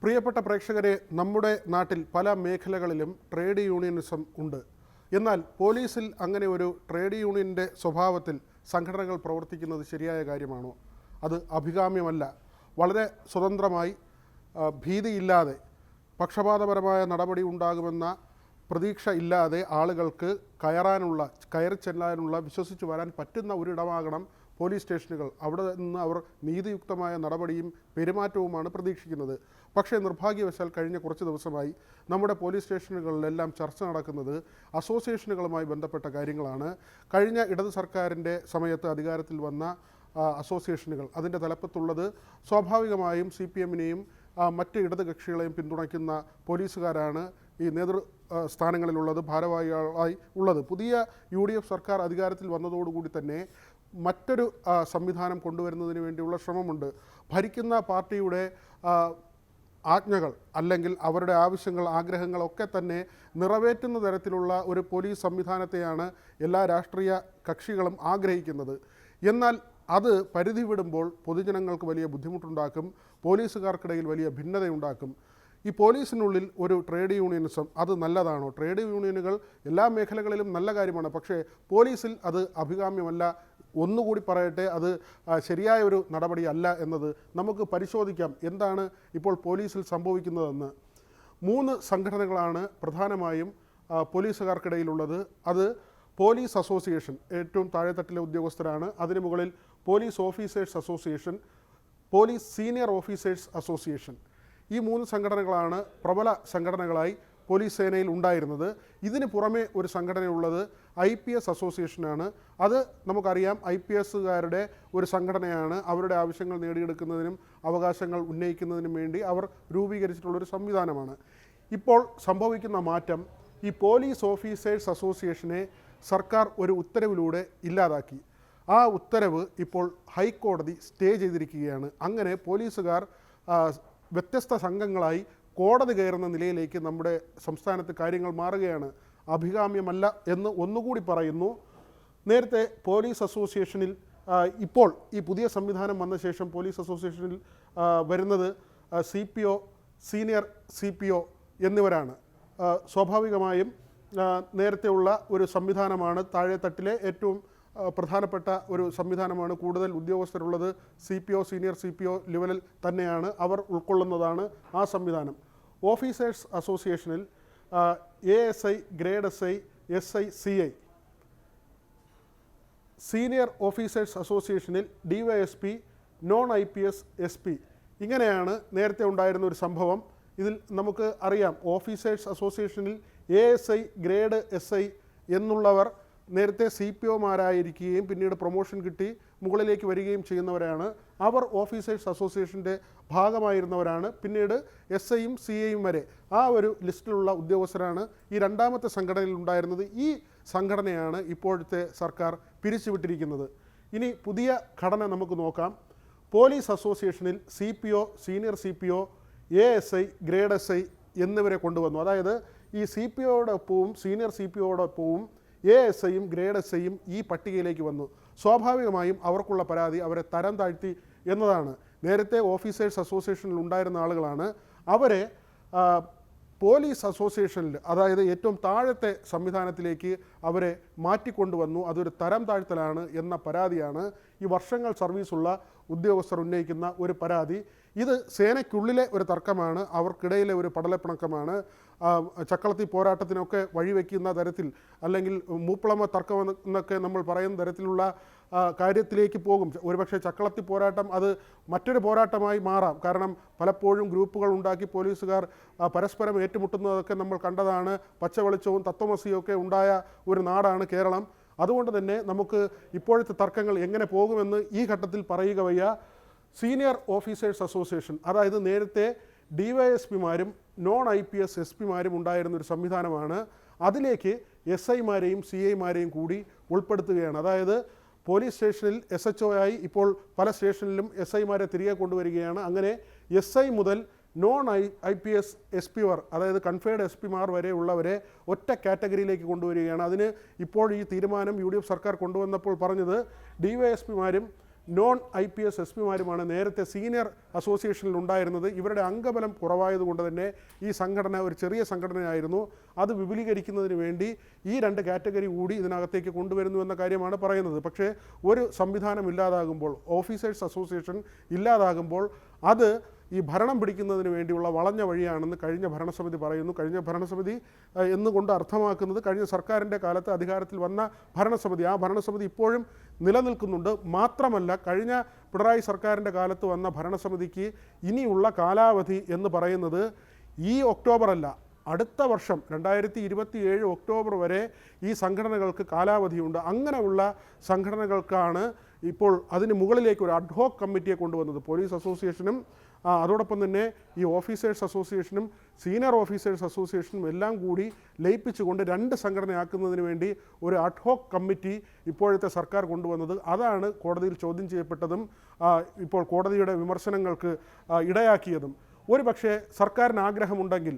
പ്രിയപ്പെട്ട പ്രേക്ഷകരെ, നമ്മുടെ നാട്ടിൽ പല മേഖലകളിലും ട്രേഡ് യൂണിയനിസം ഉണ്ട്. എന്നാൽ പോലീസിൽ അങ്ങനെ ഒരു ട്രേഡ് യൂണിയൻ്റെ സ്വഭാവത്തിൽ സംഘടനകൾ പ്രവർത്തിക്കുന്നത് ശരിയായ കാര്യമാണോ? അത് അഭികാമ്യമല്ല. വളരെ സ്വതന്ത്രമായി, ഭീതിയില്ലാതെ, പക്ഷപാതപരമായ നടപടി ഉണ്ടാകുമെന്ന പ്രതീക്ഷ ഇല്ലാതെ ആളുകൾക്ക് കയറി ചെല്ലാനുള്ള, വിശ്വസിച്ച് വരാൻ പറ്റുന്ന ഒരിടമാകണം പോലീസ് സ്റ്റേഷനുകൾ. അവിടെ നിന്ന് അവർ നീതിയുക്തമായ നടപടിയും പെരുമാറ്റവുമാണ് പ്രതീക്ഷിക്കുന്നത്. പക്ഷേ നിർഭാഗ്യവശാൽ കഴിഞ്ഞ കുറച്ച് ദിവസമായി നമ്മുടെ പോലീസ് സ്റ്റേഷനുകളിലെല്ലാം ചർച്ച നടക്കുന്നത് അസോസിയേഷനുകളുമായി ബന്ധപ്പെട്ട കാര്യങ്ങളാണ്. കഴിഞ്ഞ ഇടത് സർക്കാരിൻ്റെ സമയത്ത് അധികാരത്തിൽ വന്ന അസോസിയേഷനുകൾ, അതിൻ്റെ തലപ്പത്തുള്ളത് സ്വാഭാവികമായും CPM-നെയും മറ്റ് ഇടത് കക്ഷികളെയും പിന്തുണയ്ക്കുന്ന പോലീസുകാരാണ് ഈ നേതൃസ്ഥാനങ്ങളിലുള്ളത്, ഭാരവാഹികളായി ഉള്ളത്. പുതിയ UDF സർക്കാർ അധികാരത്തിൽ വന്നതോടുകൂടി തന്നെ മറ്റൊരു സംവിധാനം കൊണ്ടുവരുന്നതിന് വേണ്ടിയുള്ള ശ്രമമുണ്ട്. ഭരിക്കുന്ന പാർട്ടിയുടെ ആജ്ഞകൾ അല്ലെങ്കിൽ അവരുടെ ആവശ്യങ്ങൾ, ആഗ്രഹങ്ങളൊക്കെ തന്നെ നിറവേറ്റുന്ന തരത്തിലുള്ള ഒരു പോലീസ് സംവിധാനത്തെയാണ് എല്ലാ രാഷ്ട്രീയ കക്ഷികളും ആഗ്രഹിക്കുന്നത്. എന്നാൽ അത് പരിധി വിടുമ്പോൾ പൊതുജനങ്ങൾക്ക് വലിയ ബുദ്ധിമുട്ടുണ്ടാക്കും, പോലീസുകാർക്കിടയിൽ വലിയ ഭിന്നതയുണ്ടാക്കും. ഈ പോലീസിനുള്ളിൽ ഒരു ട്രേഡ് യൂണിയനിസം, അത് നല്ലതാണോ? ട്രേഡ് യൂണിയനുകൾ എല്ലാ മേഖലകളിലും നല്ല കാര്യമാണ്, പക്ഷേ പോലീസിൽ അത് അഭികാമ്യമല്ല. ഒന്നുകൂടി പറയട്ടെ, അത് ശരിയായ ഒരു നടപടിയല്ല എന്നത് നമുക്ക് പരിശോധിക്കാം. എന്താണ് ഇപ്പോൾ പോലീസിൽ സംഭവിക്കുന്നതെന്ന്. 3 സംഘടനകളാണ് പ്രധാനമായും പോലീസുകാർക്കിടയിലുള്ളത്. അത് പോലീസ് അസോസിയേഷൻ, ഏറ്റവും താഴെത്തട്ടിലെ ഉദ്യോഗസ്ഥരാണ്. അതിന് മുകളിൽ police officers association, police senior officers association. ഈ 3 സംഘടനകളാണ് പ്രബല സംഘടനകളായി പോലീസ് സേനയിൽ ഉണ്ടായിരുന്നത്. ഇതിന് പുറമെ ഒരു സംഘടനയുള്ളത് IPS അസോസിയേഷനാണ്. അത് നമുക്കറിയാം, IPSകാരുടെ ഒരു സംഘടനയാണ്. അവരുടെ ആവശ്യങ്ങൾ നേടിയെടുക്കുന്നതിനും അവകാശങ്ങൾ ഉന്നയിക്കുന്നതിനും വേണ്ടി അവർ രൂപീകരിച്ചിട്ടുള്ളൊരു സംവിധാനമാണ്. ഇപ്പോൾ സംഭവിക്കുന്ന മാറ്റം, ഈ പോലീസ് ഓഫീസേഴ്സ് അസോസിയേഷനെ സർക്കാർ ഒരു ഉത്തരവിലൂടെ ഇല്ലാതാക്കി. ആ ഉത്തരവ് ഇപ്പോൾ ഹൈക്കോടതി സ്റ്റേ ചെയ്തിരിക്കുകയാണ്. അങ്ങനെ പോലീസുകാർ വ്യത്യസ്ത സംഘങ്ങളായി കോടതി കയറുന്ന നിലയിലേക്ക് നമ്മുടെ സംസ്ഥാനത്ത് കാര്യങ്ങൾ മാറുകയാണ്. അഭികാമ്യമല്ല എന്ന് ഒന്നുകൂടി പറയുന്നു. നേരത്തെ പോലീസ് അസോസിയേഷനിൽ ഇപ്പോൾ ഈ പുതിയ സംവിധാനം വന്ന ശേഷം പോലീസ് അസോസിയേഷനിൽ വരുന്നത് CPO, സീനിയർ CPO എന്നിവരാണ്. സ്വാഭാവികമായും നേരത്തെയുള്ള ഒരു സംവിധാനമാണ്, താഴെത്തട്ടിലെ ഏറ്റവും പ്രധാനപ്പെട്ട ഒരു സംവിധാനമാണ്. കൂടുതൽ ഉദ്യോഗസ്ഥരുള്ളത് CPO, സീനിയർ CPO ലെവലിൽ തന്നെയാണ്. അവർ ഉൾക്കൊള്ളുന്നതാണ് ആ സംവിധാനം. ഓഫീസേഴ്സ് അസോസിയേഷനിൽ ASI, grade SI, SI, CI. Senior officers അസോസിയേഷനിൽ DYSP, നോൺ IPS, SP. ഇങ്ങനെയാണ് നേരത്തെ ഉണ്ടായിരുന്ന ഒരു സംഭവം. ഇതിൽ നമുക്ക് അറിയാം, ഓഫീസേഴ്സ് അസോസിയേഷനിൽ ASI, ഗ്രേഡ് SI എന്നുള്ളവർ നേരത്തെ CPOമാരായിരിക്കുകയും പിന്നീട് പ്രൊമോഷൻ കിട്ടി മുകളിലേക്ക് വരികയും ചെയ്യുന്നവരാണ്. അവർ ഓഫീസേഴ്സ് അസോസിയേഷൻ്റെ ഭാഗമായിരുന്നവരാണ്. പിന്നീട് SIയും CIയും വരെ ആ ഒരു ലിസ്റ്റിലുള്ള ഉദ്യോഗസ്ഥരാണ് ഈ രണ്ടാമത്തെ സംഘടനയിൽ ഉണ്ടായിരുന്നത്. ഈ സംഘടനയാണ് ഇപ്പോഴത്തെ സർക്കാർ പിരിച്ചുവിട്ടിരിക്കുന്നത്. ഇനി പുതിയ ഘടന നമുക്ക് നോക്കാം. പോലീസ് അസോസിയേഷനിൽ CPO, senior CPO, ASI, grade SI എന്നിവരെ കൊണ്ടുവന്നു. അതായത് ഈ CPOയോടൊപ്പവും സീനിയർ CPOയോടൊപ്പവും ASIയും ഗ്രേഡ് SIയും ഈ പട്ടികയിലേക്ക് വന്നു. സ്വാഭാവികമായും അവർക്കുള്ള പരാതി അവരെ തരം താഴ്ത്തി എന്നതാണ്. നേരത്തെ ഓഫീസേഴ്സ് അസോസിയേഷനിൽ ഉണ്ടായിരുന്ന ആളുകളാണ്. അവരെ പോലീസ് അസോസിയേഷനിൽ, അതായത് ഏറ്റവും താഴത്തെ സംവിധാനത്തിലേക്ക് അവരെ മാറ്റിക്കൊണ്ടുവന്നു. അതൊരു തരം താഴ്ത്തലാണ് എന്ന പരാതിയാണ് ഈ വർഷങ്ങൾ സർവീസുള്ള ഉദ്യോഗസ്ഥർ ഉന്നയിക്കുന്ന ഒരു പരാതി. ഇത് സേനയ്ക്കുള്ളിലെ ഒരു തർക്കമാണ്, അവർക്കിടയിലെ ഒരു പടലപ്പിണക്കമാണ്. ചക്കളത്തി പോരാട്ടത്തിനൊക്കെ വഴിവെക്കുന്ന തരത്തിൽ, അല്ലെങ്കിൽ മൂപ്പളമ തർക്കം എന്നൊക്കെ നമ്മൾ പറയുന്ന തരത്തിലുള്ള കാര്യത്തിലേക്ക് പോകും. ഒരുപക്ഷെ ചക്കളത്തി പോരാട്ടം അത് മറ്റൊരു പോരാട്ടമായി മാറാം. കാരണം പലപ്പോഴും ഗ്രൂപ്പുകൾ ഉണ്ടാക്കി പോലീസുകാർ പരസ്പരം ഏറ്റുമുട്ടുന്നതൊക്കെ നമ്മൾ കണ്ടതാണ്. പച്ചവെളിച്ചവും തത്വമസിയും ഒക്കെ ഉണ്ടായ ഒരു നാടാണ് കേരളം. അതുകൊണ്ട് തന്നെ നമുക്ക് ഇപ്പോഴത്തെ തർക്കങ്ങൾ എങ്ങനെ പോകുമെന്ന് ഈ ഘട്ടത്തിൽ പറയുക വയ്യ. സീനിയർ ഓഫീസേഴ്സ് അസോസിയേഷൻ, അതായത് നേരത്തെ DYSPമാരും നോൺ IPS SPമാരും ഉണ്ടായിരുന്നൊരു സംവിധാനമാണ്. അതിലേക്ക് SIമാരെയും CIമാരെയും കൂടി ഉൾപ്പെടുത്തുകയാണ്. അതായത് പോലീസ് സ്റ്റേഷനിൽ SHO ആയി ഇപ്പോൾ പല സ്റ്റേഷനിലും SIമാരെ തിരികെ കൊണ്ടുവരികയാണ്. അങ്ങനെ SI മുതൽ നോൺ IPS SP-മാർ, അതായത് കൺഫേർഡ് SP-മാർ വരെ ഉള്ളവരെ ഒറ്റ കാറ്റഗറിയിലേക്ക് കൊണ്ടുവരികയാണ്. അതിന് ഇപ്പോൾ ഈ തീരുമാനം UDF സർക്കാർ കൊണ്ടുവന്നപ്പോൾ പറഞ്ഞത് DYSPമാരും നോൺ IPS SP-മാരുമാണ് നേരത്തെ സീനിയർ അസോസിയേഷനിൽ ഉണ്ടായിരുന്നത്. ഇവരുടെ അംഗബലം കുറവായതുകൊണ്ട് തന്നെ ഈ സംഘടന ഒരു ചെറിയ സംഘടനയായിരുന്നു. അത് വിപുലീകരിക്കുന്നതിന് വേണ്ടി ഈ 2 കാറ്റഗറി കൂടി ഇതിനകത്തേക്ക് കൊണ്ടുവരുന്നു എന്ന കാര്യമാണ് പറയുന്നത്. പക്ഷേ ഒരു സംവിധാനം ഇല്ലാതാകുമ്പോൾ, ഓഫീസേഴ്സ് അസോസിയേഷൻ ഇല്ലാതാകുമ്പോൾ അത് ഈ ഭരണം പിടിക്കുന്നതിന് വേണ്ടിയുള്ള വളഞ്ഞ വഴിയാണെന്ന് കഴിഞ്ഞ ഭരണസമിതി പറയുന്നു. കഴിഞ്ഞ ഭരണസമിതി എന്നുകൊണ്ട് അർത്ഥമാക്കുന്നത് കഴിഞ്ഞ സർക്കാരിൻ്റെ കാലത്ത് അധികാരത്തിൽ വന്ന ഭരണസമിതി. ആ ഭരണസമിതി ഇപ്പോഴും നിലനിൽക്കുന്നുണ്ട്. മാത്രമല്ല കഴിഞ്ഞ പിണറായി സർക്കാരിൻ്റെ കാലത്ത് വന്ന ഭരണസമിതിക്ക് ഇനിയുള്ള കാലാവധി എന്ന് പറയുന്നത് ഈ ഒക്ടോബർ അല്ല, അടുത്ത വർഷം 2027 ഒക്ടോബർ വരെ ഈ സംഘടനകൾക്ക് കാലാവധിയുണ്ട്. അങ്ങനെയുള്ള സംഘടനകൾക്കാണ് ഇപ്പോൾ അതിന് മുകളിലേക്ക് ഒരു അഡ്ഹോക്ക് കമ്മിറ്റിയെ കൊണ്ടുവന്നത്. പോലീസ് അസോസിയേഷനും അതോടൊപ്പം തന്നെ ഈ ഓഫീസേഴ്സ് അസോസിയേഷനും സീനിയർ ഓഫീസേഴ്സ് അസോസിയേഷനും എല്ലാം കൂടി ലയിപ്പിച്ചുകൊണ്ട് 2 സംഘടനയാക്കുന്നതിന് വേണ്ടി ഒരു അഡ്ഹോക്ക് കമ്മിറ്റി ഇപ്പോഴത്തെ സർക്കാർ കൊണ്ടുവന്നത്. അതാണ് കോടതിയിൽ ചോദ്യം ചെയ്യപ്പെട്ടതും ഇപ്പോൾ കോടതിയുടെ വിമർശനങ്ങൾക്ക് ഇടയാക്കിയതും. ഒരു പക്ഷേ സർക്കാരിന് ആഗ്രഹമുണ്ടെങ്കിൽ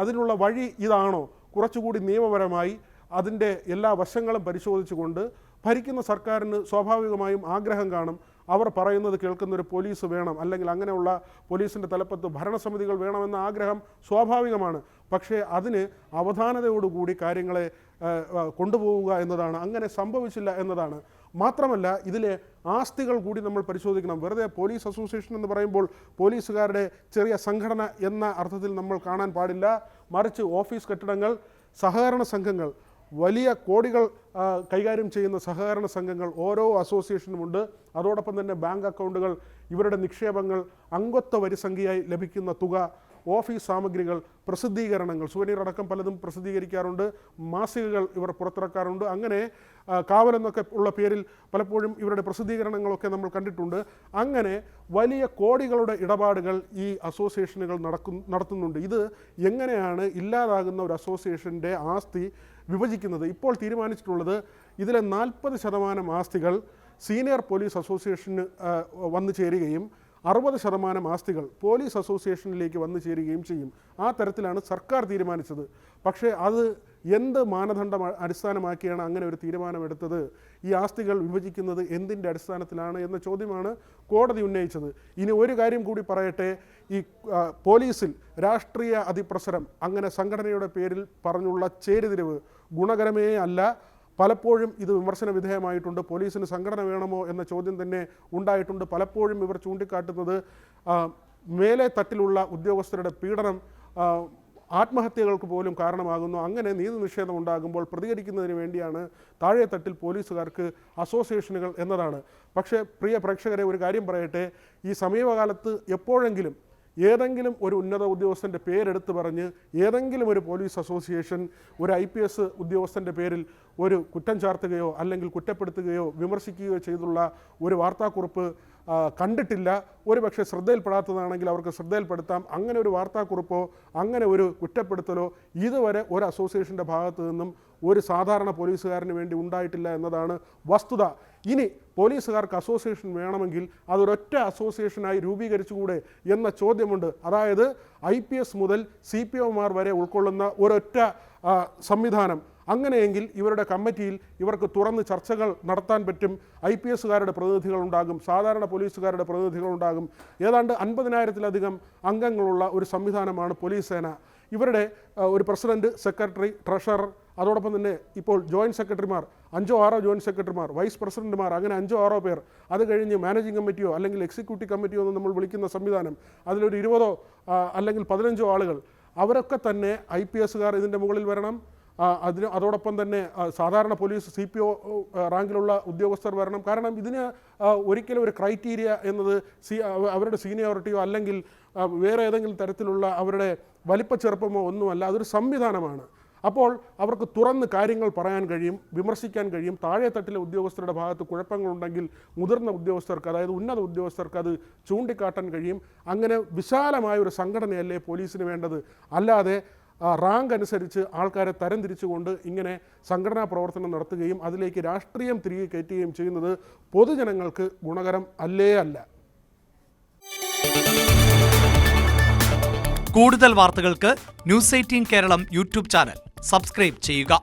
അതിനുള്ള വഴി ഇതാണോ? കുറച്ചുകൂടി നിയമപരമായി അതിൻ്റെ എല്ലാ വശങ്ങളും പരിശോധിച്ചുകൊണ്ട് ഭരിക്കുന്ന സർക്കാരിന് സ്വാഭാവികമായും ആഗ്രഹം കാണും. അവർ പറയുന്നത് കേൾക്കുന്നൊരു പോലീസ് വേണം, അല്ലെങ്കിൽ അങ്ങനെയുള്ള പോലീസിൻ്റെ തലപ്പത്ത് ഭരണസമിതികൾ വേണമെന്ന ആഗ്രഹം സ്വാഭാവികമാണ്. പക്ഷേ അതിന് അവധാനതയോടുകൂടി കാര്യങ്ങളെ കൊണ്ടുപോവുക എന്നതാണ്. അങ്ങനെ സംഭവിച്ചില്ല എന്നതാണ്. മാത്രമല്ല ഇതിലെ ആസ്തികൾ കൂടി നമ്മൾ പരിശോധിക്കണം. വെറുതെ പോലീസ് അസോസിയേഷൻ എന്ന് പറയുമ്പോൾ പോലീസുകാരുടെ ചെറിയ സംഘടന എന്ന അർത്ഥത്തിൽ നമ്മൾ കാണാൻ പാടില്ല. മറിച്ച് ഓഫീസ് കെട്ടിടങ്ങൾ, സഹകരണ സംഘങ്ങൾ, വലിയ കോടികൾ കൈകാര്യം ചെയ്യുന്ന സഹകരണ സംഘങ്ങൾ ഓരോ അസോസിയേഷനുമുണ്ട്. അതോടൊപ്പം തന്നെ ബാങ്ക് അക്കൗണ്ടുകൾ, ഇവരുടെ നിക്ഷേപങ്ങൾ, അംഗത്വ വരിസംഖ്യയായി ലഭിക്കുന്ന തുക, ഓഫീസ് സാമഗ്രികൾ, പ്രസിദ്ധീകരണങ്ങൾ, സുവനീർ അടക്കം പലതും പ്രസിദ്ധീകരിക്കാറുണ്ട്, മാസികകൾ ഇവർ പുറത്തിറക്കാറുണ്ട്. അങ്ങനെ കാവലെന്നൊക്കെ ഉള്ള പേരിൽ പലപ്പോഴും ഇവരുടെ പ്രസിദ്ധീകരണങ്ങളൊക്കെ നമ്മൾ കണ്ടിട്ടുണ്ട്. അങ്ങനെ വലിയ കോടികളുടെ ഇടപാടുകൾ ഈ അസോസിയേഷനുകൾ നടത്തുന്നുണ്ട്. ഇത് എങ്ങനെയാണ് ഇല്ലാതാകുന്ന ഒരു അസോസിയേഷൻ്റെ ആസ്തി വിഭജിക്കുന്നത്? ഇപ്പോൾ തീരുമാനിച്ചിട്ടുള്ളത് ഇതിലെ 40% ആസ്തികൾ സീനിയർ പോലീസ് അസോസിയേഷന് വന്നു ചേരുകയും 60% ആസ്തികൾ പോലീസ് അസോസിയേഷനിലേക്ക് വന്നു ചേരുകയും ചെയ്യും. ആ തരത്തിലാണ് സർക്കാർ തീരുമാനിച്ചത്. പക്ഷേ അത് എന്ത് മാനദണ്ഡം അടിസ്ഥാനമാക്കിയാണ് അങ്ങനെ ഒരു തീരുമാനമെടുത്തത്? ഈ ആസ്തികൾ വിഭജിക്കുന്നത് എന്തിൻ്റെ അടിസ്ഥാനത്തിലാണ് എന്ന ചോദ്യമാണ് കോടതി ഉന്നയിച്ചത്. ഇനി ഒരു കാര്യം കൂടി പറയട്ടെ. ഈ പോലീസിൽ രാഷ്ട്രീയ അതിപ്രസരം, അങ്ങനെ സംഘടനയുടെ പേരിൽ പറഞ്ഞുള്ള ചേരിതിരിവ് ഗുണകരമേ അല്ല. പലപ്പോഴും ഇത് വിമർശന വിധേയമായിട്ടുണ്ട്. പോലീസിന് സംഘടന വേണമോ എന്ന ചോദ്യം തന്നെ ഉണ്ടായിട്ടുണ്ട്. പലപ്പോഴും ഇവർ ചൂണ്ടിക്കാട്ടുന്നത് മേലെ തട്ടിലുള്ള ഉദ്യോഗസ്ഥരുടെ പീഡനം ആത്മഹത്യകൾക്ക് പോലും കാരണമാകുന്നു. അങ്ങനെ നീതി നിഷേധം ഉണ്ടാകുമ്പോൾ പ്രതികരിക്കുന്നതിന് വേണ്ടിയാണ് താഴെ തട്ടിൽ പോലീസുകാർക്ക് അസോസിയേഷനുകൾ എന്നതാണ്. പക്ഷേ പ്രിയ പ്രേക്ഷകരെ, ഒരു കാര്യം പറയട്ടെ. ഈ സമീപകാലത്ത് എപ്പോഴെങ്കിലും ഏതെങ്കിലും ഒരു ഉന്നത ഉദ്യോഗസ്ഥൻ്റെ പേരെടുത്ത് പറഞ്ഞ് ഏതെങ്കിലും ഒരു പോലീസ് അസോസിയേഷൻ ഒരു IPS ഉദ്യോഗസ്ഥൻ്റെ പേരിൽ ഒരു കുറ്റം ചാർത്തുകയോ അല്ലെങ്കിൽ കുറ്റപ്പെടുത്തുകയോ വിമർശിക്കുകയോ ചെയ്തുള്ള ഒരു വാർത്താക്കുറിപ്പ് കണ്ടിട്ടില്ല. ഒരു പക്ഷേ ശ്രദ്ധയിൽപ്പെടാത്തതാണെങ്കിൽ അവർക്ക് ശ്രദ്ധയിൽപ്പെടുത്താം. അങ്ങനെ ഒരു വാർത്താക്കുറിപ്പോ അങ്ങനെ ഒരു കുറ്റപ്പെടുത്തലോ ഇതുവരെ ഒരു അസോസിയേഷൻ്റെ ഭാഗത്തു നിന്നും ഒരു സാധാരണ പോലീസുകാരന് വേണ്ടി ഉണ്ടായിട്ടില്ല എന്നതാണ് വസ്തുത. ഇനി പോലീസുകാർക്ക് അസോസിയേഷൻ വേണമെങ്കിൽ അതൊരൊറ്റ അസോസിയേഷനായി രൂപീകരിച്ചുകൂടെ എന്ന ചോദ്യമുണ്ട്. അതായത് IPS മുതൽ CPOമാർ വരെ ഉൾക്കൊള്ളുന്ന ഒരൊറ്റ സംവിധാനം. അങ്ങനെയെങ്കിൽ ഇവരുടെ കമ്മിറ്റിയിൽ ഇവർക്ക് തുറന്ന് ചർച്ചകൾ നടത്താൻ പറ്റും. IPSകാരുടെ പ്രതിനിധികളുണ്ടാകും, സാധാരണ പോലീസുകാരുടെ പ്രതിനിധികളുണ്ടാകും. ഏതാണ്ട് 50,000-ലധികം അംഗങ്ങളുള്ള ഒരു സംവിധാനമാണ് പോലീസ് സേന. ഇവരുടെ ഒരു പ്രസിഡന്റ്, സെക്രട്ടറി, ട്രഷറർ, അതോടൊപ്പം തന്നെ ഇപ്പോൾ ജോയിൻറ്റ് സെക്രട്ടറിമാർ, 5-6 ജോയിൻറ്റ് സെക്രട്ടറിമാർ, വൈസ് പ്രസിഡന്റുമാർ, അങ്ങനെ 5-6 പേർ. അത് കഴിഞ്ഞ് മാനേജിംഗ് കമ്മിറ്റിയോ അല്ലെങ്കിൽ എക്സിക്യൂട്ടീവ് കമ്മിറ്റിയോ എന്ന് നമ്മൾ വിളിക്കുന്ന സംവിധാനം, അതിലൊരു 20 അല്ലെങ്കിൽ 15 ആളുകൾ. അവരൊക്കെ തന്നെ IPSകാർ ഇതിൻ്റെ മുകളിൽ വരണം. അതോടൊപ്പം തന്നെ സാധാരണ പോലീസ് CPO റാങ്കിലുള്ള ഉദ്യോഗസ്ഥർ വരണം. കാരണം ഇതിന് ഒരിക്കലും ഒരു ക്രൈറ്റീരിയ എന്നത് അവരുടെ സീനിയോറിറ്റിയോ അല്ലെങ്കിൽ വേറെ ഏതെങ്കിലും തരത്തിലുള്ള അവരുടെ വലിപ്പച്ചെറുപ്പമോ ഒന്നുമല്ല. അതൊരു സംവിധാനമാണ്. അപ്പോൾ അവർക്ക് തുറന്ന് കാര്യങ്ങൾ പറയാൻ കഴിയും, വിമർശിക്കാൻ കഴിയും. താഴെ തട്ടിലെ ഉദ്യോഗസ്ഥരുടെ ഭാഗത്ത് കുഴപ്പങ്ങളുണ്ടെങ്കിൽ മുതിർന്ന ഉദ്യോഗസ്ഥർക്ക്, അതായത് ഉന്നത ഉദ്യോഗസ്ഥർക്ക് അത് ചൂണ്ടിക്കാട്ടാൻ കഴിയും. അങ്ങനെ വിശാലമായ ഒരു സംഘടനയല്ലേ പോലീസിന് വേണ്ടത്. അല്ലാതെ റാങ്ക് അനുസരിച്ച് ആൾക്കാരെ തരംതിരിച്ചുകൊണ്ട് ഇങ്ങനെ സംഘടനാ പ്രവർത്തനം നടത്തുകയും അതിലേക്ക് രാഷ്ട്രീയം തിരികെ കയറ്റുകയും ചെയ്യുന്നത് പൊതുജനങ്ങൾക്ക് ഗുണകരം അല്ലേ അല്ല. കൂടുതൽ വാർത്തകൾക്ക് News 18 Keralam YouTube channel subscribe ചെയ്യുക.